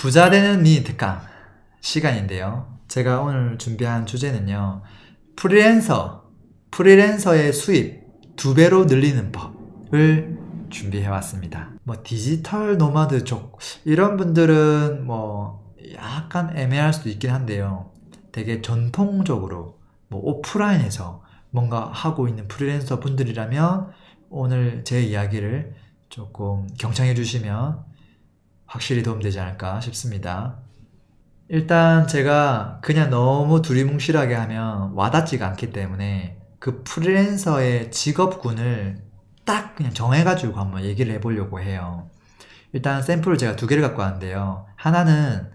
부자 되는 미니 특강 시간인데요. 제가 오늘 준비한 주제는요. 프리랜서의 수입 2배로 늘리는 법을 준비해 왔습니다. 디지털 노마드족 이런 분들은 약간 애매할 수도 있긴 한데요. 되게 전통적으로 오프라인에서 뭔가 하고 있는 프리랜서 분들이라면 오늘 제 이야기를 조금 경청해 주시면 확실히 도움되지 않을까 싶습니다. 일단 제가 그냥 너무 두리뭉실하게 하면 와닿지가 않기 때문에 그 프리랜서의 직업군을 딱 그냥 정해가지고 한번 얘기를 해보려고 해요. 일단 샘플을 제가 2개를 갖고 왔는데요. 하나는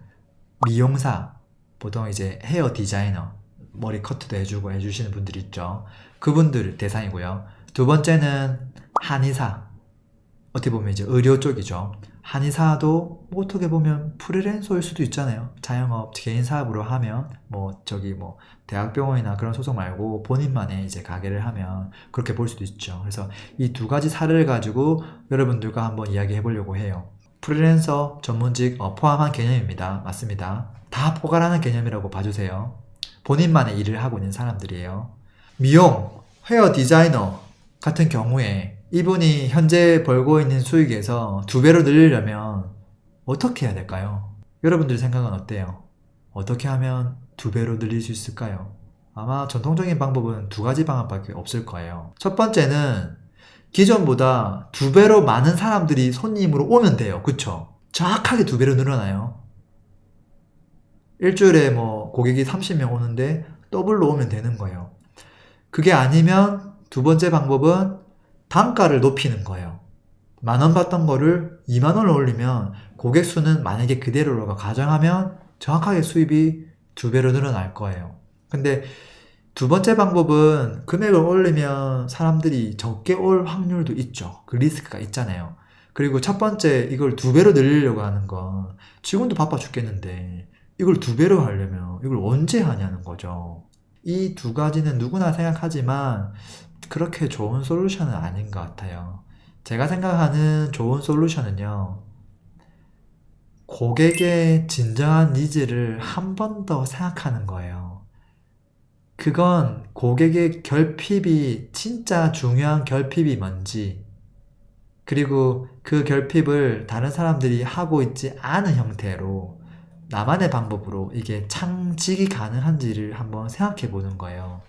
미용사, 보통 이제 헤어 디자이너, 머리 커트도 해주고 해주시는 분들 있죠. 그분들 대상이고요. 2번째는 한의사, 어떻게 보면 이제 의료 쪽이죠. 한의사도 어떻게 보면 프리랜서일 수도 있잖아요. 자영업, 개인 사업으로 하면 대학병원이나 그런 소속 말고 본인만의 이제 가게를 하면 그렇게 볼 수도 있죠. 그래서 이 2가지 사례를 가지고 여러분들과 한번 이야기해 보려고 해요. 프리랜서 전문직 포함한 개념입니다. 맞습니다. 다 포괄하는 개념이라고 봐주세요. 본인만의 일을 하고 있는 사람들이에요. 미용, 헤어 디자이너 같은 경우에 이분이 현재 벌고 있는 수익에서 2배로 늘리려면 어떻게 해야 될까요? 여러분들 생각은 어때요? 어떻게 하면 2배로 늘릴 수 있을까요? 아마 전통적인 방법은 2가지 방법밖에 없을 거예요. 첫 번째는 기존보다 2배로 많은 사람들이 손님으로 오면 돼요. 그쵸? 정확하게 2배로 늘어나요. 일주일에 고객이 30명 오는데 더블로 오면 되는 거예요. 그게 아니면 2번째 방법은 단가를 높이는 거예요. 10,000원 받던 거를 20,000원을 올리면 고객 수는 만약에 그대로라고 가정하면 정확하게 수입이 2배로 늘어날 거예요. 근데 2번째 방법은 금액을 올리면 사람들이 적게 올 확률도 있죠. 그 리스크가 있잖아요. 그리고 첫 번째 이걸 2배로 늘리려고 하는 건 지금도 바빠 죽겠는데 이걸 2배로 하려면 이걸 언제 하냐는 거죠. 이 2가지는 누구나 생각하지만 그렇게 좋은 솔루션은 아닌 것 같아요. 제가 생각하는 좋은 솔루션은요, 고객의 진정한 니즈를 한 번 더 생각하는 거예요. 그건 고객의 결핍이 진짜 중요한 결핍이 뭔지, 그리고 그 결핍을 다른 사람들이 하고 있지 않은 형태로 나만의 방법으로 이게 창직이 가능한지를 한번 생각해 보는 거예요.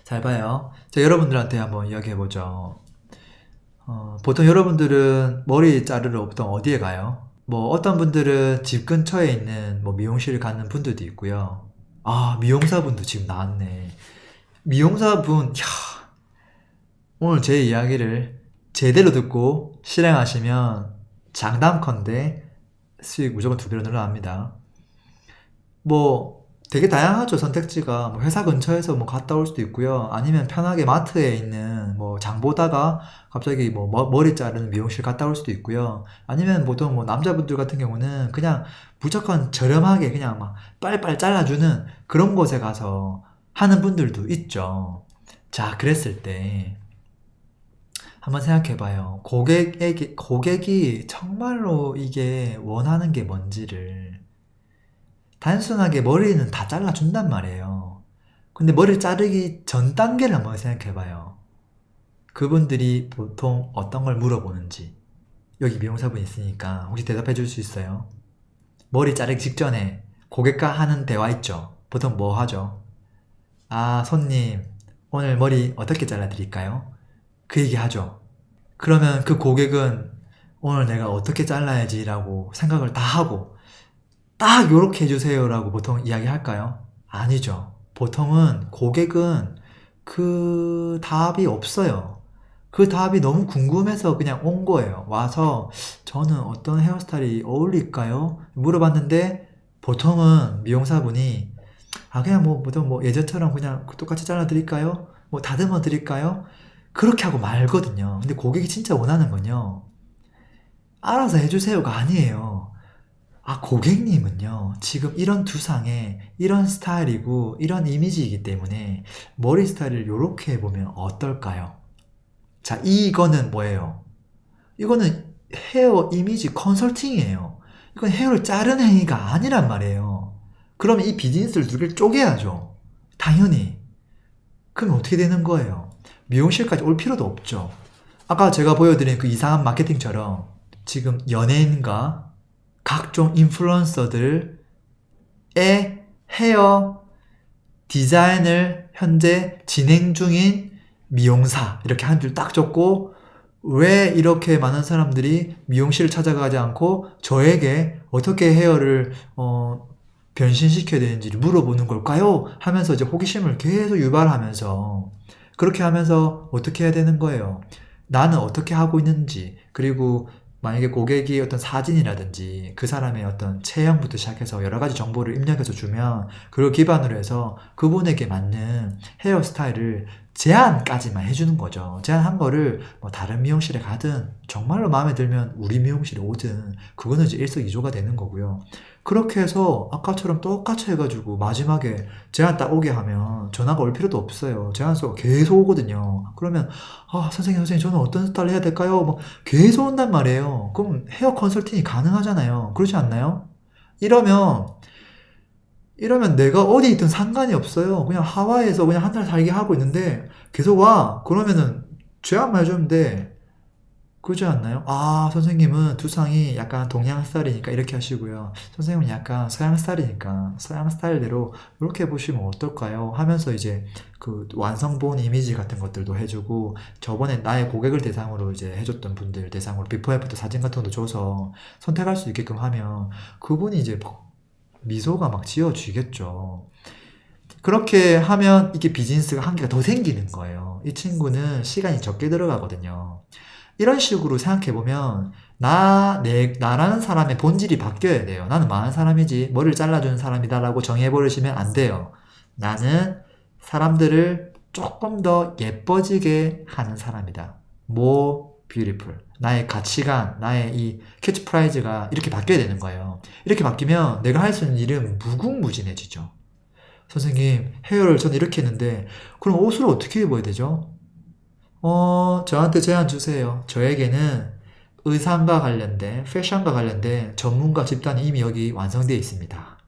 잘 봐요. 자, 여러분들한테 한번 이야기해보죠. 보통 여러분들은 머리 자르러 보통 어디에 가요? 어떤 분들은 집 근처에 있는 미용실을 가는 분들도 있고요. 아, 미용사분도 지금 나왔네. 미용사분, 오늘 제 이야기를 제대로 듣고 실행하시면 장담컨대 수익 무조건 2배로 늘어납니다. 되게 다양하죠. 선택지가 회사 근처에서 갔다 올 수도 있고요. 아니면 편하게 마트에 있는 장 보다가 갑자기 머리 자르는 미용실 갔다 올 수도 있고요. 아니면 보통 남자분들 같은 경우는 그냥 무조건 저렴하게 그냥 막 빨리빨리 잘라주는 그런 곳에 가서 하는 분들도 있죠. 자, 그랬을 때 한번 생각해봐요. 고객이 정말로 이게 원하는 게 뭔지를. 단순하게 머리는 다 잘라준단 말이에요. 근데 머리를 자르기 전 단계를 한번 생각해봐요. 그분들이 보통 어떤 걸 물어보는지. 여기 미용사분 있으니까 혹시 대답해 줄 수 있어요? 머리 자르기 직전에 고객과 하는 대화 있죠? 보통 뭐 하죠? 아, 손님, 오늘 머리 어떻게 잘라드릴까요? 그 얘기 하죠. 그러면 그 고객은 오늘 내가 어떻게 잘라야지 라고 생각을 다 하고 딱 요렇게 해주세요 라고 보통 이야기할까요? 아니죠. 보통은 고객은 그 답이 없어요. 그 답이 너무 궁금해서 그냥 온 거예요. 와서 저는 어떤 헤어스타일이 어울릴까요? 물어봤는데 보통은 미용사분이 그냥 보통 예전처럼 그냥 똑같이 잘라드릴까요? 다듬어 드릴까요? 그렇게 하고 말거든요. 근데 고객이 진짜 원하는 건요, 알아서 해주세요가 아니에요. 고객님은요, 지금 이런 두상에 이런 스타일이고 이런 이미지이기 때문에 머리 스타일을 이렇게 해보면 어떨까요? 자, 이거는 뭐예요? 이거는 헤어 이미지 컨설팅이에요. 이건 헤어를 자르는 행위가 아니란 말이에요. 그러면 이 비즈니스를 두 개를 쪼개야죠. 당연히. 그럼 어떻게 되는 거예요? 미용실까지 올 필요도 없죠. 아까 제가 보여드린 그 이상한 마케팅처럼 지금 연예인과 각종 인플루언서들의 헤어 디자인을 현재 진행 중인 미용사 이렇게 한 줄 딱 적고 왜 이렇게 많은 사람들이 미용실을 찾아가지 않고 저에게 어떻게 헤어를 변신시켜야 되는지를 물어보는 걸까요? 하면서 이제 호기심을 계속 유발하면서 그렇게 하면서 어떻게 해야 되는 거예요? 나는 어떻게 하고 있는지 그리고 만약에 고객이 어떤 사진이라든지 그 사람의 어떤 체형부터 시작해서 여러 가지 정보를 입력해서 주면 그걸 기반으로 해서 그분에게 맞는 헤어스타일을 제안까지만 해주는 거죠. 제안한 거를 뭐 다른 미용실에 가든 정말로 마음에 들면 우리 미용실에 오든 그거는 이제 일석이조가 되는 거고요. 그렇게 해서 아까처럼 똑같이 해가지고 마지막에 제안 딱 오게 하면 전화가 올 필요도 없어요. 제안서가 계속 오거든요. 그러면 선생님 저는 어떤 스타일 해야 될까요? 뭐 계속 온단 말이에요. 그럼 헤어 컨설팅이 가능하잖아요. 그렇지 않나요? 이러면 내가 어디 있든 상관이 없어요. 그냥 하와이에서 그냥 한 달 살게 하고 있는데 계속 와. 그러면은 제안만 해주면 돼. 그러지 않나요? 선생님은 두상이 약간 동양 스타일이니까 이렇게 하시고요. 선생님은 약간 서양 스타일이니까 서양 스타일대로 이렇게 해보시면 어떨까요? 하면서 이제 그 완성본 이미지 같은 것들도 해주고 저번에 나의 고객을 대상으로 이제 해줬던 분들 대상으로 비포 애프터 사진 같은 것도 줘서 선택할 수 있게끔 하면 그분이 이제 막 미소가 막 지어지겠죠. 그렇게 하면 이게 비즈니스가 한 개가 더 생기는 거예요. 이 친구는 시간이 적게 들어가거든요. 이런 식으로 생각해보면 나라는 사람의 본질이 바뀌어야 돼요. 나는 많은 사람이지 머리를 잘라주는 사람이다라고 정해버리시면 안 돼요. 나는 사람들을 조금 더 예뻐지게 하는 사람이다. more beautiful. 나의 가치관, 나의 이 캐치프라이즈가 이렇게 바뀌어야 되는 거예요. 이렇게 바뀌면 내가 할 수 있는 일은 무궁무진해지죠. 선생님, 헤어를 저는 이렇게 했는데 그럼 옷을 어떻게 입어야 되죠? 저한테 제안 주세요. 저에게는 의상과 관련된, 패션과 관련된 전문가 집단이 이미 여기 완성되어 있습니다.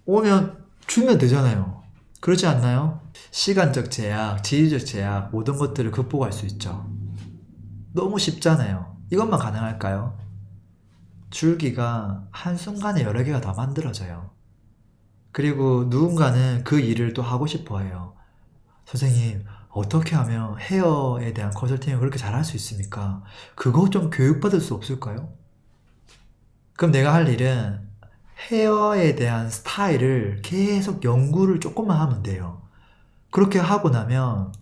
오면 주면 되잖아요. 그렇지 않나요? 시간적 제약, 지리적 제약, 모든 것들을 극복할 수 있죠. 너무 쉽잖아요. 이것만 가능할까요? 줄기가 한순간에 여러 개가 다 만들어져요. 그리고 누군가는 그 일을 또 하고 싶어 해요. 선생님, 어떻게 하면 헤어에 대한 컨설팅을 그렇게 잘할 수 있습니까? 그거 좀 교육받을 수 없을까요? 그럼 내가 할 일은 헤어에 대한 스타일을 계속 연구를 조금만 하면 돼요. 그렇게 하고 나면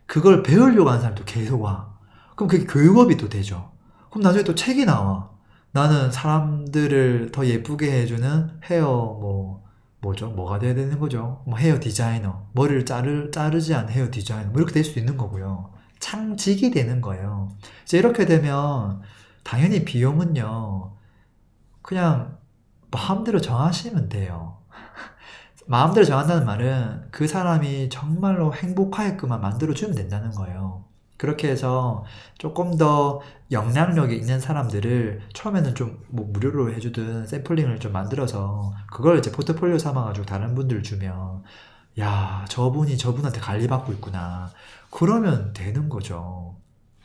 그걸 배우려고 하는 사람도 계속 와. 그럼 그게 교육업이 또 되죠. 그럼 나중에 또 책이 나와. 나는 사람들을 더 예쁘게 해주는 뭐가 돼야 되는 거죠? 뭐 헤어 디자이너, 머리를 자르지 않은 헤어 디자이너, 뭐 이렇게 될 수도 있는 거고요. 창직이 되는 거예요. 이제 이렇게 되면 당연히 비용은요, 그냥 마음대로 정하시면 돼요. 마음대로 정한다는 말은 그 사람이 정말로 행복하게끔만 만들어주면 된다는 거예요. 그렇게 해서 조금 더 영향력이 있는 사람들을 처음에는 좀 뭐 무료로 해주든 샘플링을 좀 만들어서 그걸 이제 포트폴리오 삼아가지고 다른 분들 주면 야, 저분이 저분한테 관리받고 있구나. 그러면 되는 거죠.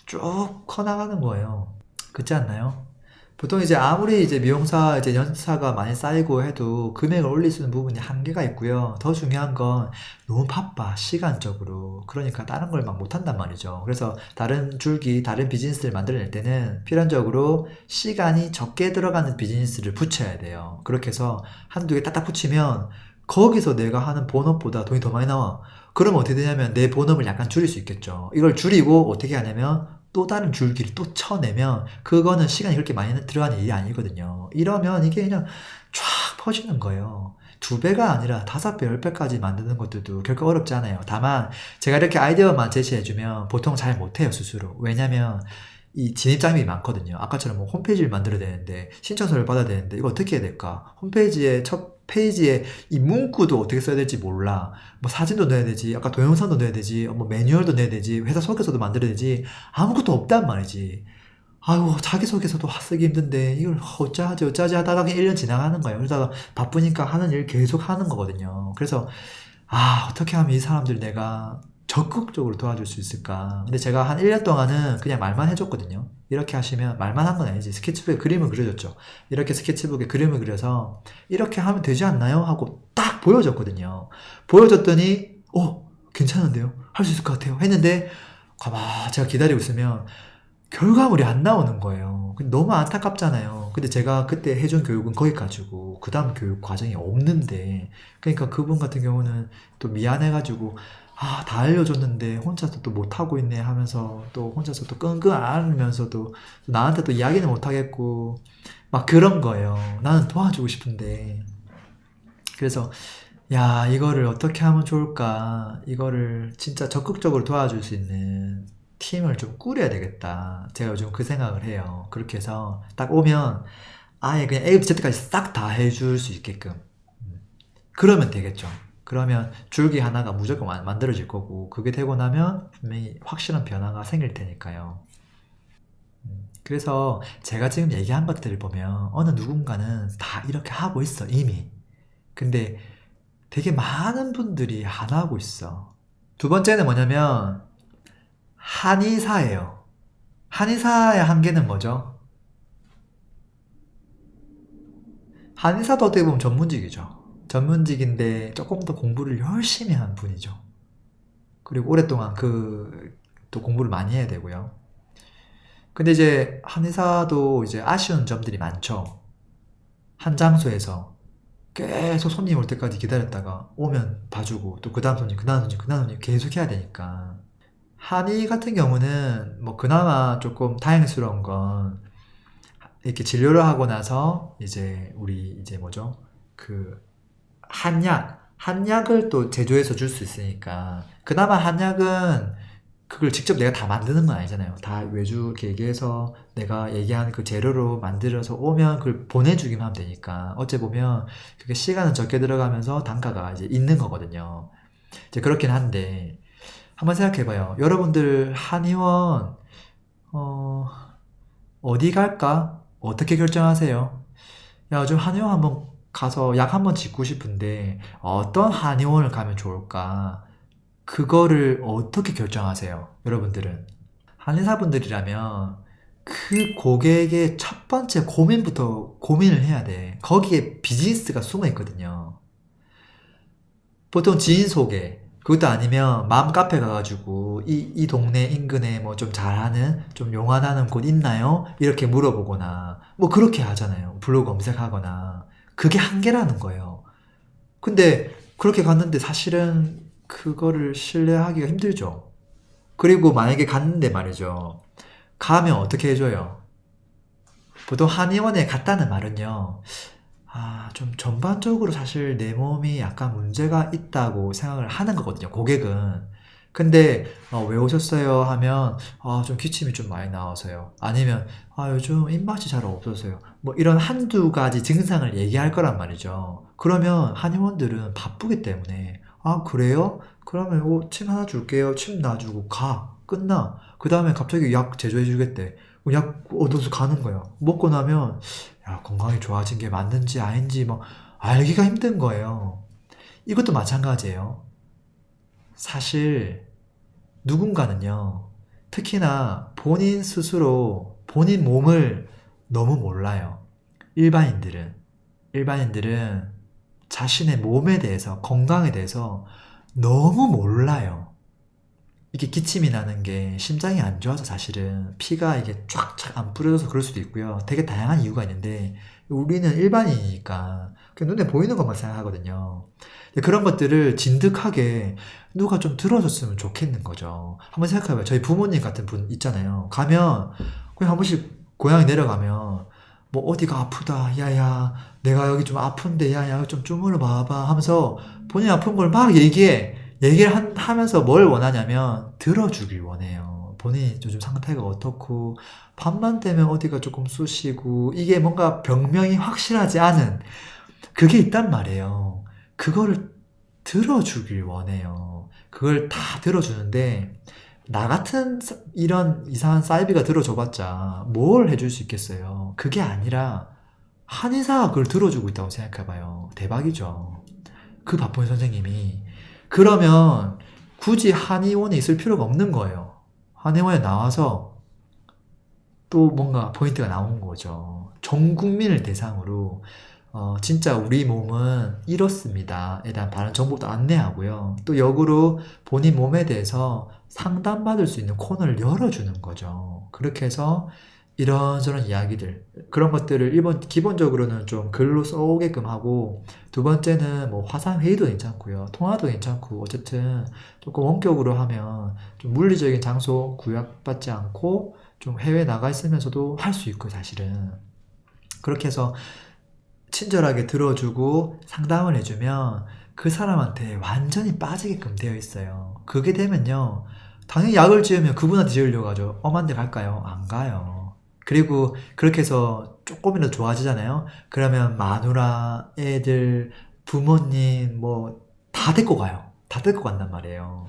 쭉 커나가는 거예요. 그렇지 않나요? 보통 이제 아무리 이제 미용사 이제 연차가 많이 쌓이고 해도 금액을 올릴 수 있는 부분이 한계가 있고요. 더 중요한 건 너무 바빠, 시간적으로. 그러니까 다른 걸 막 못한단 말이죠. 그래서 다른 줄기, 다른 비즈니스를 만들어낼 때는 필연적으로 시간이 적게 들어가는 비즈니스를 붙여야 돼요. 그렇게 해서 한두 개 딱딱 붙이면 거기서 내가 하는 본업보다 돈이 더 많이 나와. 그러면 어떻게 되냐면 내 본업을 약간 줄일 수 있겠죠. 이걸 줄이고 어떻게 하냐면 또 다른 줄기를 또 쳐내면 그거는 시간이 그렇게 많이 들어가는 일이 아니거든요. 이러면 이게 그냥 쫙 퍼지는 거예요. 2배가 아니라 5배, 10배까지 만드는 것들도 결코 어렵지 않아요. 다만 제가 이렇게 아이디어만 제시해주면 보통 잘 못해요, 스스로. 왜냐면 이 진입장벽이 많거든요. 아까처럼 뭐 홈페이지를 만들어야 되는데 신청서를 받아야 되는데 이거 어떻게 해야 될까? 홈페이지에 첫 페이지에 이 문구도 어떻게 써야 될지 몰라. 뭐 사진도 넣어야 되지, 아까 동영상도 넣어야 되지, 뭐 매뉴얼도 넣어야 되지, 회사 소개서도 만들어야 되지, 아무것도 없단 말이지. 아유, 자기소개서도 쓰기 힘든데, 이걸 어쩌지, 어쩌지 하다가 그냥 1년 지나가는 거예요. 그러다가 바쁘니까 하는 일 계속 하는 거거든요. 그래서, 어떻게 하면 이 사람들 내가 적극적으로 도와줄 수 있을까? 근데 제가 한 1년 동안은 그냥 말만 해줬거든요. 이렇게 하시면, 말만 한 건 아니지. 스케치북에 그림을 그려줬죠. 이렇게 스케치북에 그림을 그려서, 이렇게 하면 되지 않나요? 하고 딱 보여줬거든요. 보여줬더니, 괜찮은데요? 할 수 있을 것 같아요. 했는데, 제가 기다리고 있으면, 결과물이 안 나오는 거예요. 근데 너무 안타깝잖아요. 근데 제가 그때 해준 교육은 거기까지고, 그 다음 교육 과정이 없는데, 그러니까 그분 같은 경우는 또 미안해가지고, 다 알려줬는데, 혼자서 또 못하고 있네 하면서, 또 혼자서 또 끙끙 앓으면서도, 나한테 또 이야기는 못하겠고, 막 그런 거예요. 나는 도와주고 싶은데. 그래서, 야, 이거를 어떻게 하면 좋을까? 이거를 진짜 적극적으로 도와줄 수 있는 팀을 좀 꾸려야 되겠다. 제가 요즘 그 생각을 해요. 그렇게 해서 딱 오면 아예 그냥 A부터 Z까지 싹 다 해줄 수 있게끔. 그러면 되겠죠. 그러면 줄기 하나가 무조건 만들어질 거고, 그게 되고 나면 분명히 확실한 변화가 생길 테니까요. 그래서 제가 지금 얘기한 것들을 보면 어느 누군가는 다 이렇게 하고 있어, 이미. 근데 되게 많은 분들이 안 하고 있어. 두 번째는 뭐냐면, 한의사예요. 한의사의 한계는 뭐죠? 한의사도 어떻게 보면 전문직이죠. 전문직인데 조금 더 공부를 열심히 한 분이죠. 그리고 오랫동안 또 공부를 많이 해야 되고요. 근데 이제 한의사도 이제 아쉬운 점들이 많죠. 한 장소에서 계속 손님 올 때까지 기다렸다가 오면 봐주고, 또 그 다음 손님, 그 다음 손님, 그 다음 손님 계속 해야 되니까. 한의 같은 경우는 뭐 그나마 조금 다행스러운 건, 이렇게 진료를 하고 나서 이제 우리 이제 뭐죠? 그 한약을 또 제조해서 줄 수 있으니까, 그나마 한약은 그걸 직접 내가 다 만드는 건 아니잖아요. 다 외주 이렇게 얘기해서 내가 얘기한 그 재료로 만들어서 오면 그걸 보내주기만 하면 되니까, 어째 보면 그게 시간은 적게 들어가면서 단가가 이제 있는 거거든요. 이제 그렇긴 한데, 한번 생각해봐요. 여러분들 한의원 어, 어디 갈까? 어떻게 결정하세요? 야, 요즘 한의원 한번 가서 약 한번 짓고 싶은데 어떤 한의원을 가면 좋을까? 그거를 어떻게 결정하세요? 여러분들은. 한의사분들이라면 그 고객의 첫 번째 고민부터 고민을 해야 돼. 거기에 비즈니스가 숨어 있거든요. 보통 지인 소개, 그것도 아니면 맘 카페 가가지고 이 동네 인근에 뭐 좀 잘하는, 좀 용하다는 곳 있나요? 이렇게 물어보거나 뭐 그렇게 하잖아요. 블로그 검색하거나. 그게 한계라는 거예요. 근데 그렇게 갔는데 사실은 그거를 신뢰하기가 힘들죠. 그리고 만약에 갔는데 말이죠. 가면 어떻게 해줘요? 보통 한의원에 갔다는 말은요. 좀 전반적으로 사실 내 몸이 약간 문제가 있다고 생각을 하는 거거든요, 고객은. 근데, 왜 오셨어요? 하면, 좀 기침이 좀 많이 나와서요. 아니면, 요즘 입맛이 잘 없어서요. 뭐 이런 한두 가지 증상을 얘기할 거란 말이죠. 그러면 한의원들은 바쁘기 때문에, 그래요? 그러면, 침 하나 줄게요. 침 놔주고 가. 끝나. 그 다음에 갑자기 약 제조해 주겠대. 약 얻어서 가는 거예요. 먹고 나면, 야, 건강이 좋아진 게 맞는지 아닌지 뭐 알기가 힘든 거예요. 이것도 마찬가지예요. 사실 누군가는요, 특히나 본인 스스로 본인 몸을 너무 몰라요. 일반인들은. 일반인들은 자신의 몸에 대해서, 건강에 대해서 너무 몰라요. 이게 기침이 나는 게 심장이 안 좋아서, 사실은 피가 이게 쫙쫙 안 뿌려져서 그럴 수도 있고요. 되게 다양한 이유가 있는데, 우리는 일반인이니까 그냥 눈에 보이는 것만 생각하거든요. 근데 그런 것들을 진득하게 누가 좀 들어줬으면 좋겠는 거죠. 한번 생각해봐요. 저희 부모님 같은 분 있잖아요. 가면 그냥 한 번씩 고향에 내려가면, 뭐 어디가 아프다, 야야 내가 여기 좀 아픈데 야야 좀 주물러 봐봐 하면서 본인 아픈 걸 막 하면서 뭘 원하냐면 들어주길 원해요. 본인이 요즘 상태가 어떻고, 밤만 되면 어디가 조금 쑤시고, 이게 뭔가 병명이 확실하지 않은 그게 있단 말이에요. 그거를 들어주길 원해요. 그걸 다 들어주는데 나 같은 이런 이상한 사이비가 들어줘봤자 뭘 해줄 수 있겠어요. 그게 아니라 한의사가 그걸 들어주고 있다고 생각해봐요. 대박이죠. 그 바쁜 선생님이. 그러면 굳이 한의원에 있을 필요가 없는 거예요. 한의원에 나와서 또 뭔가 포인트가 나온 거죠. 전 국민을 대상으로 진짜 우리 몸은 이렇습니다에 대한 바른 정보도 안내하고요. 또 역으로 본인 몸에 대해서 상담받을 수 있는 코너를 열어주는 거죠. 그렇게 해서 이런저런 이야기들, 그런 것들을 기본적으로는 좀 글로 써오게끔 하고, 두 번째는 뭐 화상회의도 괜찮고요. 통화도 괜찮고, 어쨌든 조금 원격으로 하면 좀 물리적인 장소 구약받지 않고 좀 해외 나가 있으면서도 할 수 있고, 사실은. 그렇게 해서 친절하게 들어주고 상담을 해주면 그 사람한테 완전히 빠지게끔 되어 있어요. 그게 되면요, 당연히 약을 지으면 그분한테 지으려고 하죠. 엄한 데 갈까요? 안 가요. 그리고 그렇게 해서 조금이라도 좋아지잖아요. 그러면 마누라, 애들, 부모님 뭐 다 데리고 가요. 다 데리고 간단 말이에요.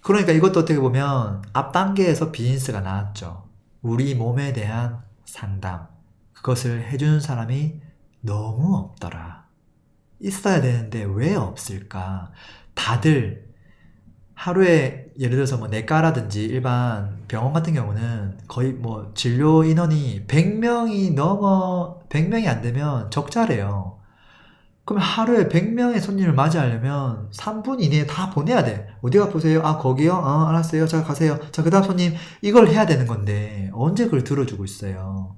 그러니까 이것도 어떻게 보면 앞 단계에서 비즈니스가 나왔죠. 우리 몸에 대한 상담. 그것을 해주는 사람이 너무 없더라. 있어야 되는데 왜 없을까? 다들 하루에 예를 들어서 뭐 내과라든지 일반 병원 같은 경우는 거의 뭐 진료 인원이 100명이 안 되면 적자래요. 그럼 하루에 100명의 손님을 맞이하려면 3분 이내에 다 보내야 돼. 어디가 보세요? 아, 거기요? 알았어요. 자, 가세요. 자, 그 다음 손님, 이걸 해야 되는 건데, 언제 그걸 들어주고 있어요?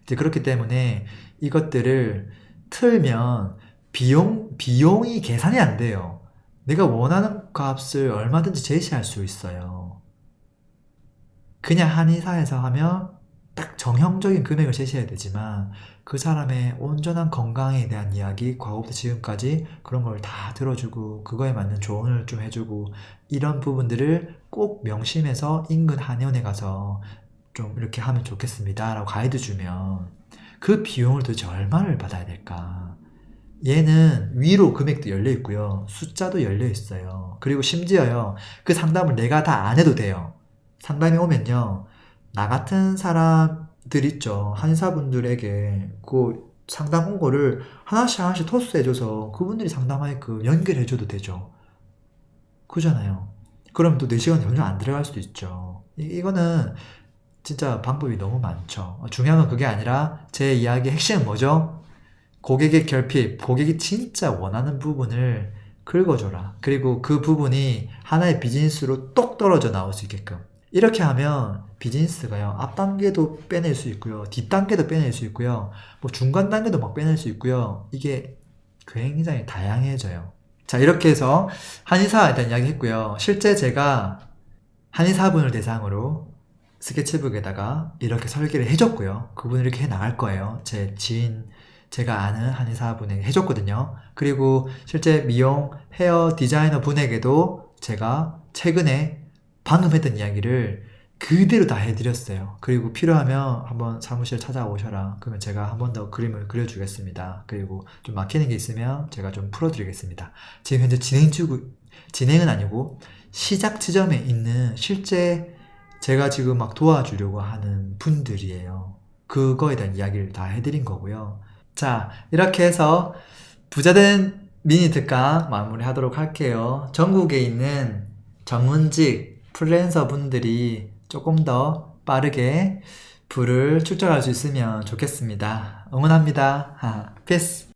이제 그렇기 때문에 이것들을 틀면 비용이 계산이 안 돼요. 내가 원하는 값을 얼마든지 제시할 수 있어요. 그냥 한의사에서 하면 딱 정형적인 금액을 제시해야 되지만 그 사람의 온전한 건강에 대한 이야기, 과거부터 지금까지 그런 걸 다 들어주고 그거에 맞는 조언을 좀 해주고 이런 부분들을 꼭 명심해서 인근 한의원에 가서 좀 이렇게 하면 좋겠습니다 라고 가이드 주면 그 비용을 도대체 얼마를 받아야 될까? 얘는 위로 금액도 열려 있고요. 숫자도 열려 있어요. 그리고 심지어요. 그 상담을 내가 다 안 해도 돼요. 상담이 오면요. 나 같은 사람들 있죠. 한의사분들에게 그 상담 홍보를 하나씩 토스해줘서 그분들이 상담하게끔 연결해줘도 되죠. 그잖아요. 그럼 또 4시간 전혀 안 들어갈 수도 있죠. 이거는 진짜 방법이 너무 많죠. 중요한 건 그게 아니라 제 이야기의 핵심은 뭐죠? 고객의 결핍, 고객이 진짜 원하는 부분을 긁어줘라. 그리고 그 부분이 하나의 비즈니스로 똑 떨어져 나올 수 있게끔. 이렇게 하면 비즈니스가요, 앞 단계도 빼낼 수 있고요, 뒷 단계도 빼낼 수 있고요, 뭐 중간 단계도 막 빼낼 수 있고요. 이게 굉장히 다양해져요. 자, 이렇게 해서 한의사에 대한 이야기 했고요. 실제 제가 한의사분을 대상으로 스케치북에다가 이렇게 설계를 해줬고요. 그분이 이렇게 해 나갈 거예요. 제 지인, 제가 아는 한의사분에게 해줬거든요. 그리고 실제 미용 헤어 디자이너 분에게도 제가 최근에 방금 했던 이야기를 그대로 다 해드렸어요. 그리고 필요하면 한번 사무실 찾아오셔라. 그러면 제가 한 번 더 그림을 그려주겠습니다. 그리고 좀 막히는 게 있으면 제가 좀 풀어드리겠습니다. 지금 현재 진행은 아니고 시작 지점에 있는 실제 제가 지금 막 도와주려고 하는 분들이에요. 그거에 대한 이야기를 다 해드린 거고요. 자, 이렇게 해서 부자된 미니 특강 마무리 하도록 할게요. 전국에 있는 전문직 프리랜서 분들이 조금 더 빠르게 부를 축적할 수 있으면 좋겠습니다. 응원합니다. 피스!